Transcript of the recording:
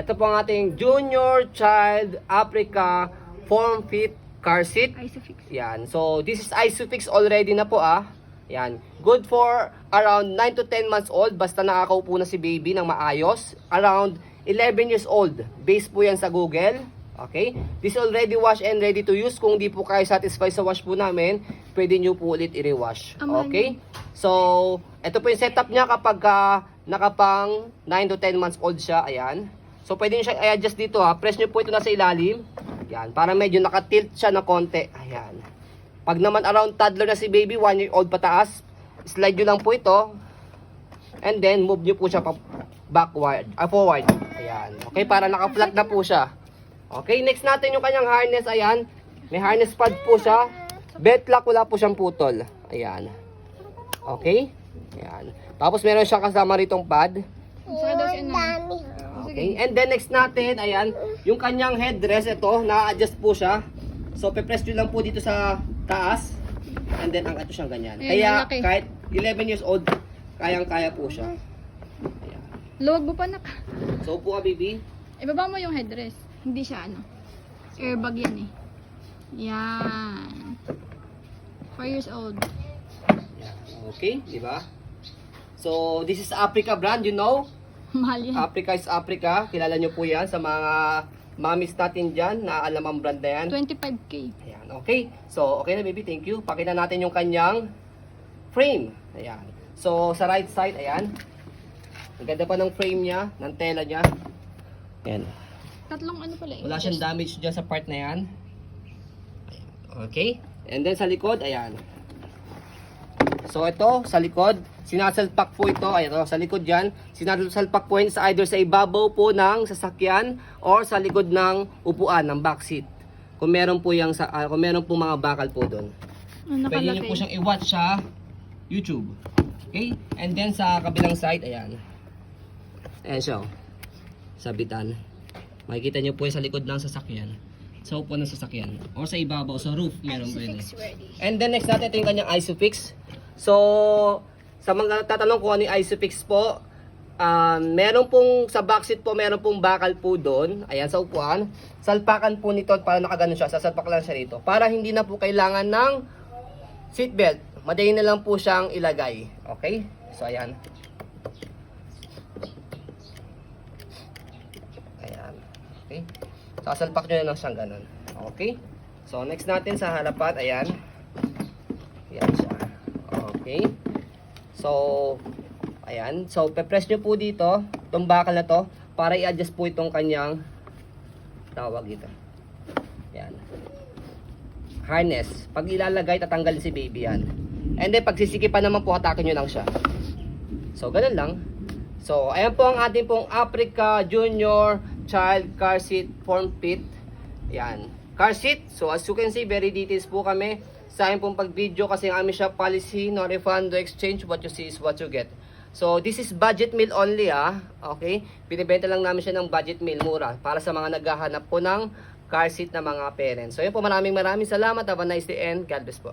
Ito po ang ating Junior Child Africa Form Fit Car Seat. Isofix. Yan. So, this is Isofix already na po Yan. Good for around 9 to 10 months old. Basta nakakaupo na si baby ng maayos. Around 11 years old. Based po yan sa Google. Okay? This is already wash and ready to use. Kung di po kayo satisfied sa wash po namin, pwede nyo po ulit i-rewash. Okay? So, ito po yung setup niya kapag nakapang 9 to 10 months old siya. Ayan. So, pwede nyo siya i-adjust dito Press nyo po ito nasa ilalim. Yan. Para medyo nakatilt siya na konti. Ayan. Pag naman around toddler na si baby, 1 year old pataas, slide nyo lang po ito. And then, move nyo po siya forward. Ayan. Okay, para naka-flat na po siya. Okay, next natin yung kanyang harness. Ayan. May harness pad po siya. Belt lock, wala po siyang putol. Ayan. Okay. Ayan. Tapos meron siyang kasama ritong pad. Okay. And then next natin, ayan, yung kanyang headrest, ito, na-adjust po siya. So, pe-press nyo lang po dito sa taas. And then, ito siyang ganyan. Kaya, kahit 11 years old, kayang-kaya po siya. Ayan. Luwag mo pa nak. So, upo ka, baby. Ibaba mo yung headrest. Hindi siya airbag yan Yan. 4 years old. Ayan. Okay, di ba? So, this is Africa brand, you know? Mahal yan. Africa is Africa. Kilala nyo po yan sa mga mommies natin dyan na alam ang brand na yan. 25K. Ayan, okay. So, okay na baby, thank you. Pakita natin yung kanyang frame. Ayan. So, sa right side, ayan. Ang ganda pa ng frame niya, ng tela niya. Ayan. Tatlong pala Wala siyang damage dyan sa part na yan. Ayan. Okay. And then sa likod, ayan. So, ito, sa likod, sinasalpak po ito. Ayan, sa likod dyan. Sinasalpak po sa either sa ibabaw po ng sasakyan or sa likod ng upuan, ng back seat. Kung meron po kung meron po mga bakal po doon. Pwede nyo po siyang i-watch sa YouTube. Okay? And then sa kabilang side, ayan. Ayan siya. Sabitan. Makikita nyo po yung sa likod ng sasakyan. Sa upuan ng sasakyan. Or sa ibabaw, sa roof, meron po yun. And then next natin, ito yung kanyang Isofix. So, sa mga tatanong kung ano yung Isofix po, meron pong sa backseat po, meron pong bakal po doon. Ayan, sa upuan. Salpakan po nito para nakaganon siya. Sasalpak lang siya rito. Para hindi na po kailangan ng seatbelt. Madali na lang po siyang ilagay. Okay? So, ayan. Ayan. Okay? Sasalpak nyo na lang siyang ganon. Okay? So, next natin sa harapan. Ayan. Ayan siya. Okay? So, ayan. So, pe-press nyo po dito, itong bakal na to, para i-adjust po itong kanyang tawag dito. Ayan. Harness. Pag ilalagay, tatanggalin si baby yan. And then, pag sisikipan naman po, hatakin nyo lang siya. So, ganun lang. So, ayan po ang ating pong Africa Junior Child Car Seat Form Fit. Ayan. Car seat. So, as you can see, very details po kami sa aking pong pag-video kasi ang aming shop policy, no refund, no exchange, what you see is what you get. So, this is budget meal only okay? Binibenta lang namin siya ng budget meal, mura, para sa mga naghahanap po ng car seat na mga parents. So, yun po, maraming salamat. Have a nice day and God bless po.